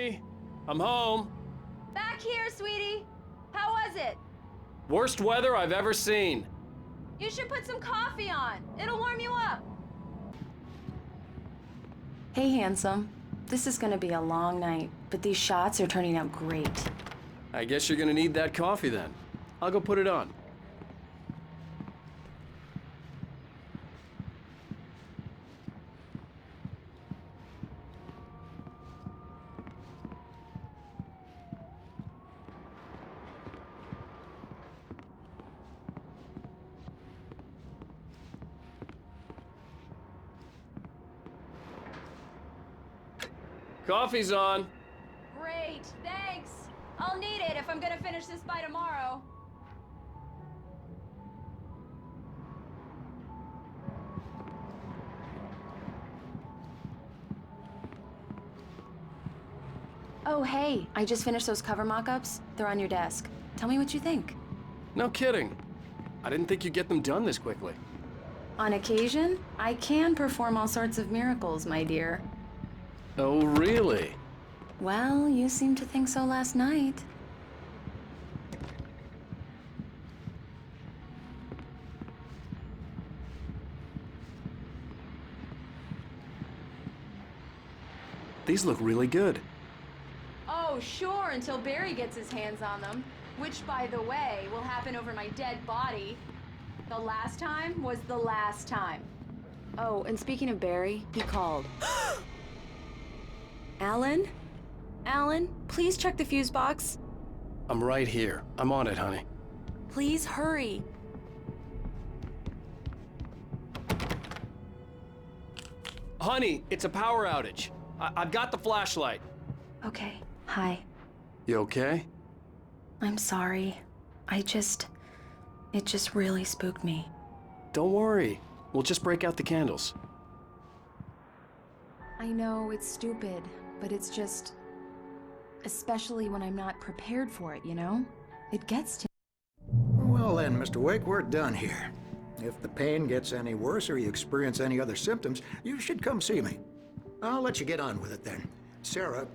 Honey, I'm home. Back here, sweetie. How was it? Worst weather I've ever seen. You should put some coffee on. It'll warm you up. Hey, handsome. This is gonna be a long night, but these shots are turning out great. I guess you're gonna need that coffee then. I'll go put it on. Coffee's on. Great, thanks. I'll need it if I'm gonna finish this by tomorrow. Oh, hey, I just finished those cover mock-ups. They're on your desk. Tell me what you think. No kidding. I didn't think you'd get them done this quickly. On occasion, I can perform all sorts of miracles, my dear. Oh, really? Well, you seemed to think so last night. These look really good. Oh, sure, until Barry gets his hands on them. Which, by the way, will happen over my dead body. The last time was the last time. Oh, and speaking of Barry, he called. Alan? Alan, please check the fuse box. I'm right here. I'm on it, honey. Please hurry. Honey, it's a power outage. I've got the flashlight. Okay, hi. You okay? I'm sorry. It just really spooked me. Don't worry. We'll just break out the candles. I know it's stupid, but it's just... Especially when I'm not prepared for it, you know? It gets to Well then, Mr. Wake, we're done here. If the pain gets any worse or you experience any other symptoms, you should come see me. I'll let you get on with it then. Sarah,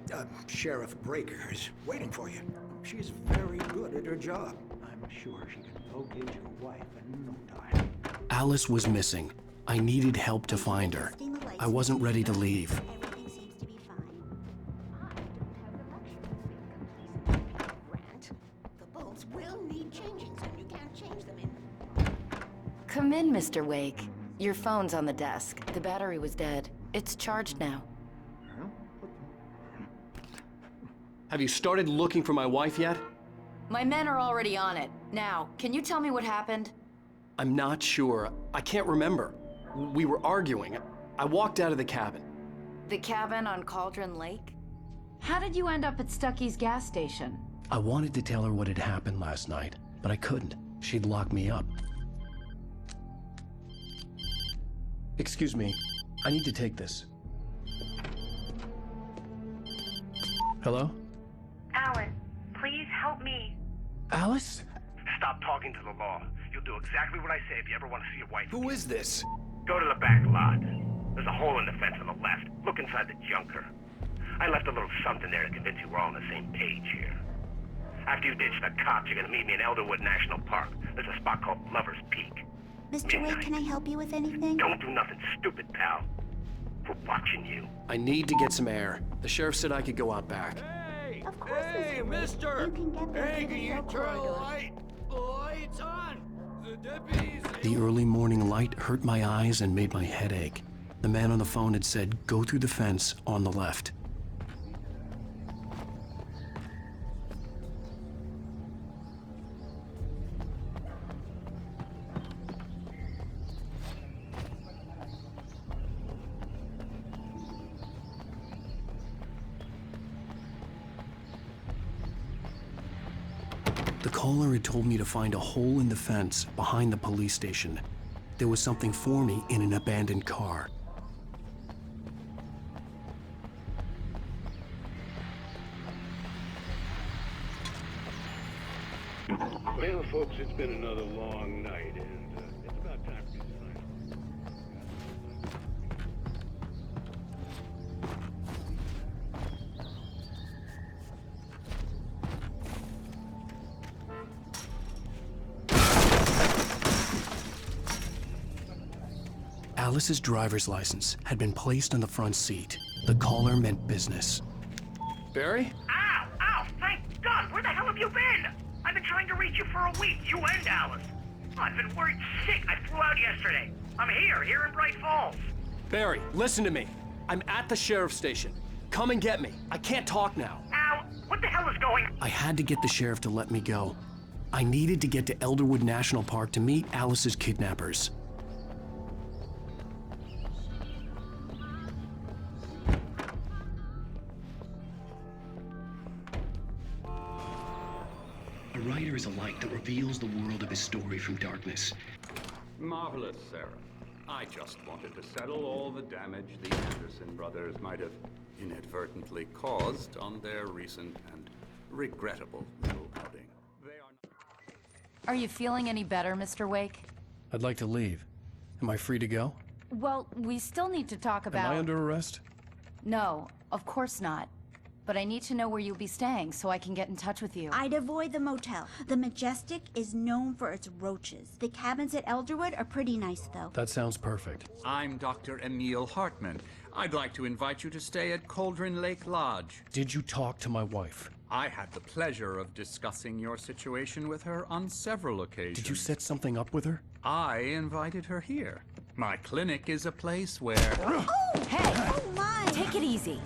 Sheriff Breaker, is waiting for you. She's very good at her job. I'm sure she can locate your wife in no time. Alice was missing. I needed help to find her. I wasn't ready to leave. Everything seems to be fine. I don't have the luxury of being completely Grant. The bulbs will need changing, so you can't change them in. Come in, Mr. Wake. Your phone's on the desk. The battery was dead. It's charged now. Have you started looking for my wife yet? My men are already on it. Now, can you tell me what happened? I'm not sure. I can't remember. We were arguing. I walked out of the cabin. The cabin on Cauldron Lake? How did you end up at Stucky's gas station? I wanted to tell her what had happened last night, but I couldn't. She'd lock me up. Excuse me. I need to take this. Hello? Alan, please help me. Alice? Stop talking to the law. You'll do exactly what I say if you ever want to see your wife. Who is this? Go to the back lot. There's a hole in the fence on the left. Look inside the junker. I left a little something there to convince you we're all on the same page here. After you ditch the cops, you're gonna meet me in Elderwood National Park. There's a spot called Lover's Peak. Mr. Wake, can I help you with anything? Don't do nothing stupid, pal. We're watching you. I need to get some air. The sheriff said I could go out back. Hey! Of course, Hey, Mr. Wake. mister! You can get there Hey, through can the you cell turn the corridor. lights on? The deputies... The early morning light hurt my eyes and made my head ache. The man on the phone had said, go through the fence on the left. The caller had told me to find a hole in the fence behind the police station. There was something for me in an abandoned car. Well, folks, it's been another long night, and it's about time for you to sign Alice's driver's license had been placed on the front seat. The caller meant business. Barry? Ow! Ow! Thank God! Where the hell have you been? I've been trying to reach you for a week, you and Alice. I've been worried sick. I flew out yesterday. I'm here in Bright Falls. Barry, listen to me. I'm at the sheriff's station. Come and get me. I can't talk now. Al, what the hell is going on? I had to get the sheriff to let me go. I needed to get to Elderwood National Park to meet Alice's kidnappers. A writer is a light that reveals the world of his story from darkness. Marvelous, Sarah. I just wanted to settle all the damage the Anderson brothers might have inadvertently caused on their recent and regrettable little outing. They are not... Are you feeling any better, Mr. Wake? I'd like to leave. Am I free to go? Well, we still need to talk about... Am I under arrest? No, of course not. But I need to know where you'll be staying so I can get in touch with you. I'd avoid the motel. The Majestic is known for its roaches. The cabins at Elderwood are pretty nice, though. That sounds perfect. I'm Dr. Emil Hartman. I'd like to invite you to stay at Cauldron Lake Lodge. Did you talk to my wife? I had the pleasure of discussing your situation with her on several occasions. Did you set something up with her? I invited her here. My clinic is a place where... Oh! Hey! Oh, my! Take it easy.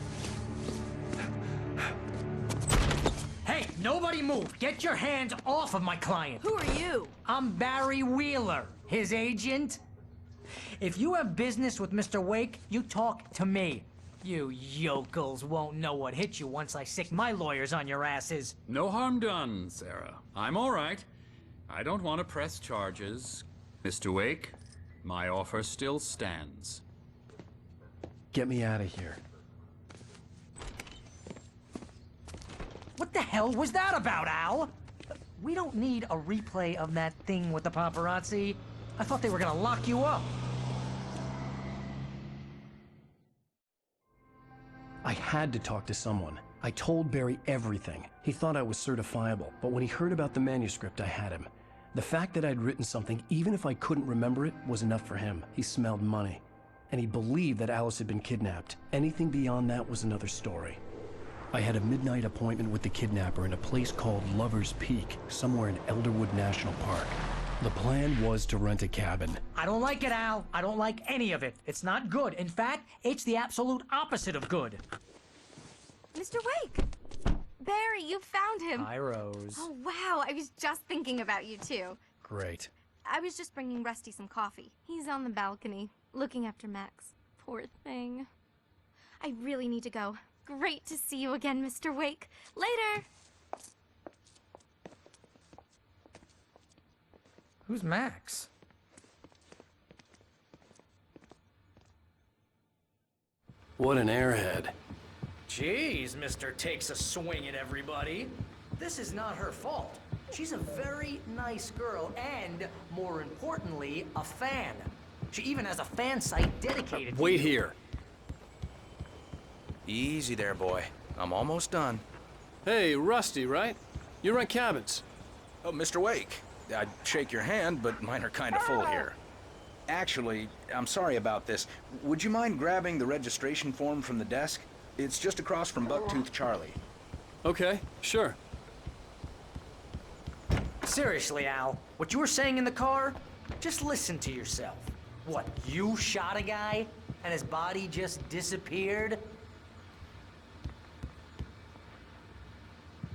Hey, nobody move! Get your hands off of my client! Who are you? I'm Barry Wheeler, his agent. If you have business with Mr. Wake, you talk to me. You yokels won't know what hit you once I sick my lawyers on your asses. No harm done, Sarah. I'm all right. I don't want to press charges. Mr. Wake, my offer still stands. Get me out of here. What the hell was that about, Al? We don't need a replay of that thing with the paparazzi. I thought they were gonna lock you up. I had to talk to someone. I told Barry everything. He thought I was certifiable, but when he heard about the manuscript, I had him. The fact that I'd written something, even if I couldn't remember it, was enough for him. He smelled money. And he believed that Alice had been kidnapped. Anything beyond that was another story. I had a midnight appointment with the kidnapper in a place called Lover's Peak, somewhere in Elderwood National Park. The plan was to rent a cabin. I don't like it, Al. I don't like any of it. It's not good. In fact, it's the absolute opposite of good. Mr. Wake! Barry, you found him. Hi, Rose. Oh, wow. I was just thinking about you, too. Great. I was just bringing Rusty some coffee. He's on the balcony, looking after Max. Poor thing. I really need to go. Great to see you again, Mr. Wake. Later! Who's Max? What an airhead. Jeez, Mr. Takes a swing at everybody. This is not her fault. She's a very nice girl and, more importantly, a fan. She even has a fan site dedicated to Wait you. here. Easy there, boy. I'm almost done. Hey, Rusty, right? You rent cabins. Oh, Mr. Wake. I'd shake your hand, but mine are kind of full here. Actually, I'm sorry about this. Would you mind grabbing the registration form from the desk? It's just across from Bucktooth Charlie. Okay, sure. Seriously, Al, what you were saying in the car? Just listen to yourself. What, you shot a guy and his body just disappeared?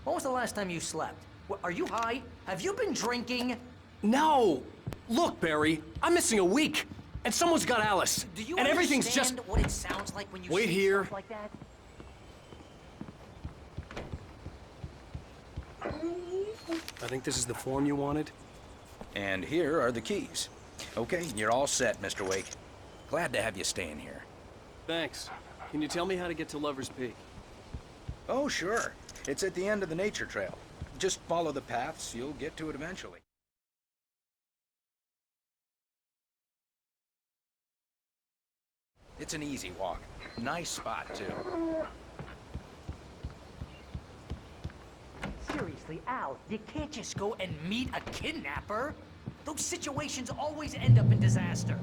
When was the last time you slept? What, are you high? Have you been drinking? No! Look, Barry, I'm missing a week, and someone's got Alice. Do you and everything's just... understand what it sounds like when you Wait say here. stuff like that? I think this is the form you wanted. And here are the keys. Okay, you're all set, Mr. Wake. Glad to have you staying here. Thanks. Can you tell me how to get to Lover's Peak? Oh, sure. It's at the end of the nature trail. Just follow the paths, you'll get to it eventually. It's an easy walk. Nice spot, too. Seriously, Al, you can't just go and meet a kidnapper. Those situations always end up in disaster.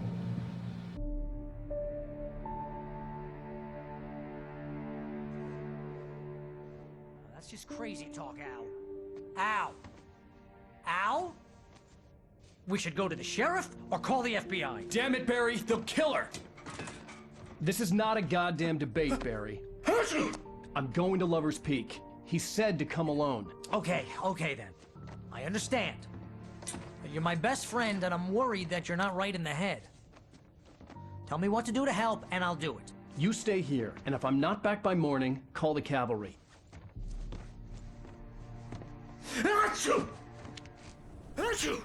crazy talk, Al. Al! Al? We should go to the sheriff or call the FBI. Damn it, Barry, they'll kill her! This is not a goddamn debate, Barry. I'm going to Lover's Peak. He said to come alone. Okay then. I understand. But you're my best friend, and I'm worried that you're not right in the head. Tell me what to do to help, and I'll do it. You stay here, and if I'm not back by morning, call the cavalry. Achoo! Achoo!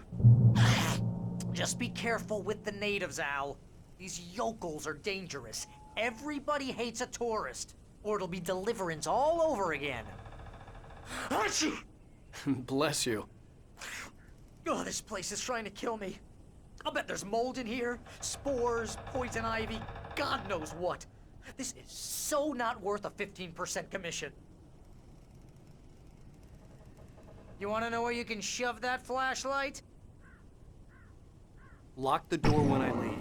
Just be careful with the natives, Al. These yokels are dangerous. Everybody hates a tourist, or it'll be Deliverance all over again. Achoo! Bless you. Oh, this place is trying to kill me. I'll bet there's mold in here, spores, poison ivy, God knows what. This is so not worth a 15% commission. You want to know where you can shove that flashlight? Lock the door when I leave.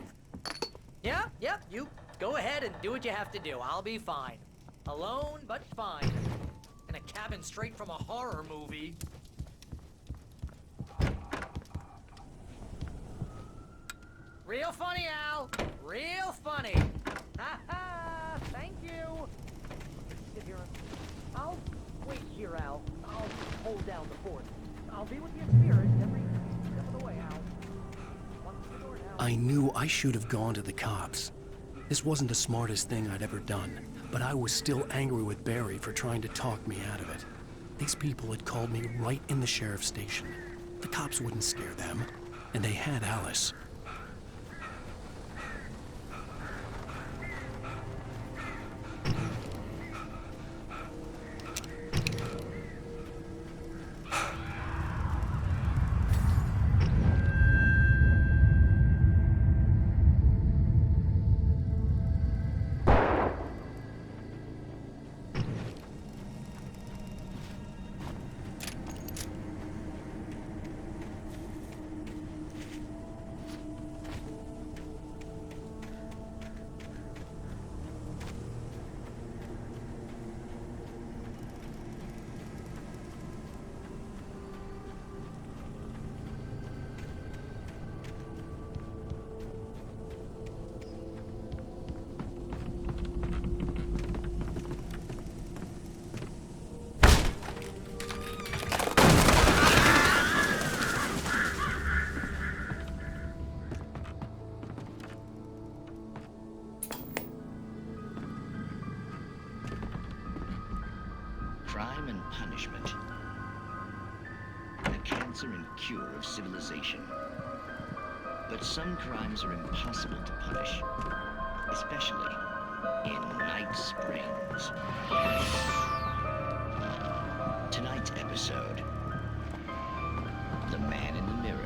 Yep, you go ahead and do what you have to do. I'll be fine. Alone, but fine. In a cabin straight from a horror movie. Real funny, Al. Real funny. Ha ha! Thank you. Sit here. I'll wait here, Al. I'll hold down the fort. I'll be with your spirit every step of the way, Al. I knew I should have gone to the cops. This wasn't the smartest thing I'd ever done, but I was still angry with Barry for trying to talk me out of it. These people had called me right in the sheriff's station. The cops wouldn't scare them, and they had Alice. Crime and punishment. The cancer and cure of civilization. But some crimes are impossible to punish, especially in Night Springs. Tonight's episode, The Man in the Mirror.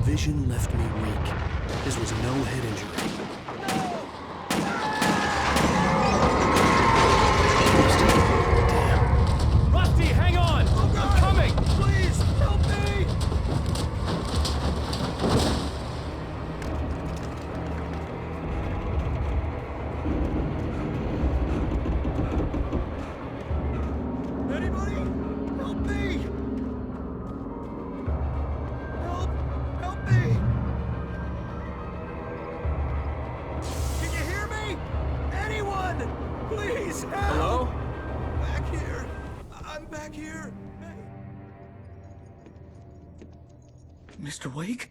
Vision left me weak. This was no head injury. Damn. Rusty, hang on! I'm coming! Please, help me! here! Mr. Wake?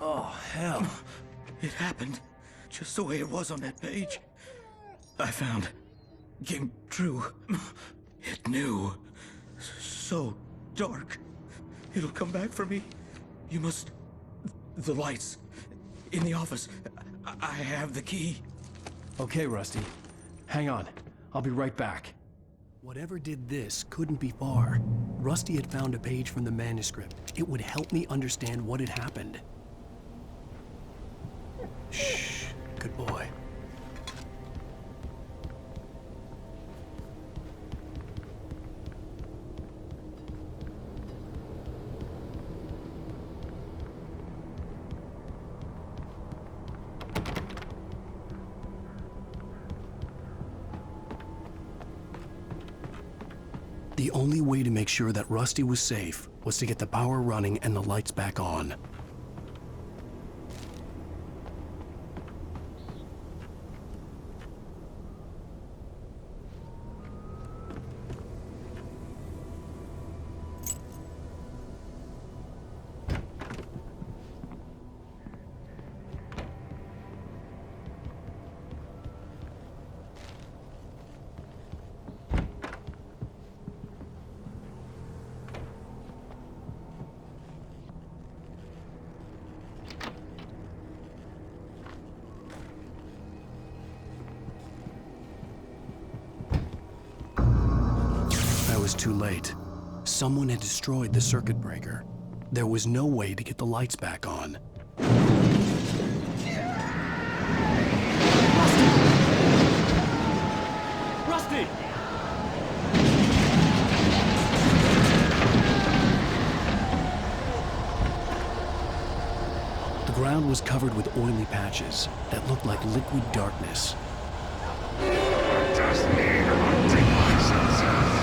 Oh, hell. It happened just the way it was on that page. I found. Came true. It knew. So dark. It'll come back for me. You must... The lights. In the office. I have the key. Okay, Rusty. Hang on. I'll be right back. Whatever did this couldn't be far. Rusty had found a page from the manuscript. It would help me understand what had happened. Shh. Good boy. The only way to make sure that Rusty was safe was to get the power running and the lights back on. Was too late. Someone had destroyed the circuit breaker. There was no way to get the lights back on. Rusty! The ground was covered with oily patches that looked like liquid darkness. Just need hunting licenses.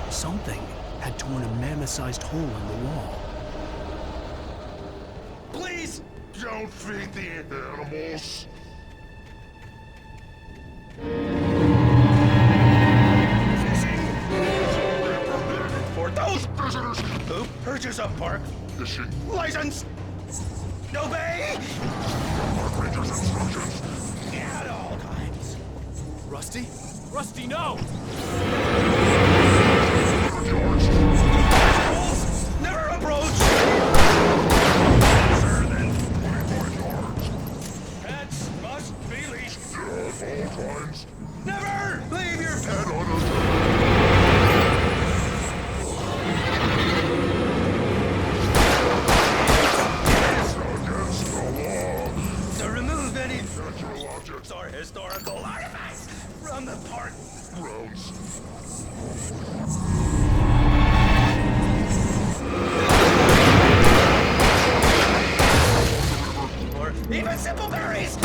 Something had torn a mammoth-sized hole in the wall. Please don't feed the animals. For those visitors who purchase a park license, obey at all times. Rusty? Rusty, no! Never approach! Pets must be leashed. At all times. Never leave your pet on Against the law. to remove any natural objects or historical artifacts from the park grounds. Or even simple berries!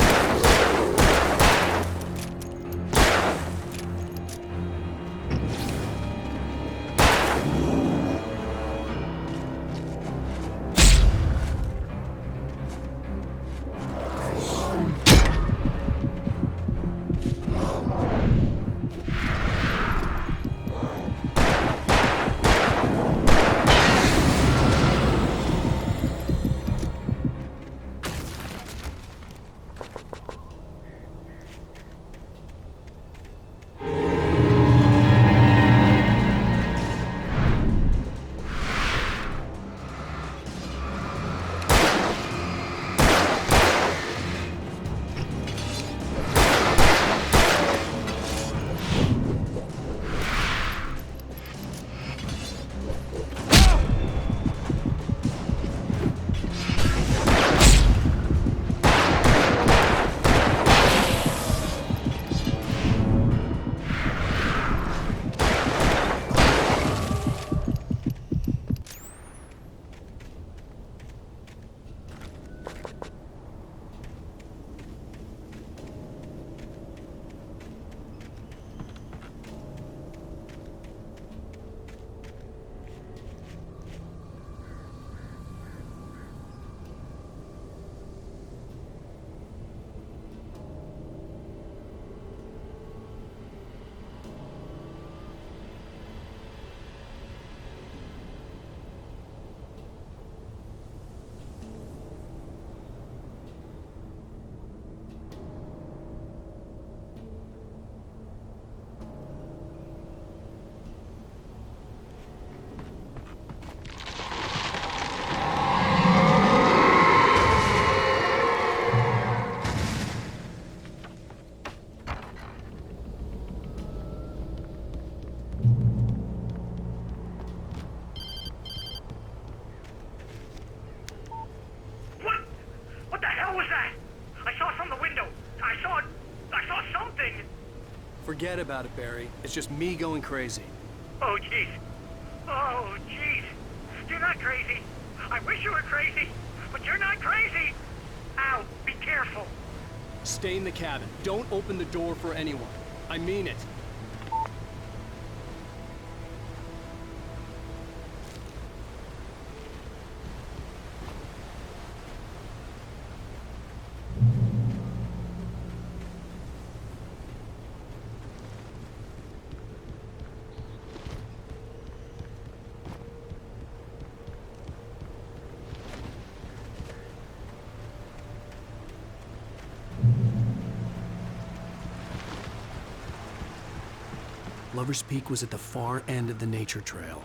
Forget about it, Barry. It's just me going crazy. Oh, jeez. Oh, jeez. You're not crazy. I wish you were crazy, but you're not crazy. Ow, be careful. Stay in the cabin. Don't open the door for anyone. I mean it. Lover's Peak was at the far end of the nature trail.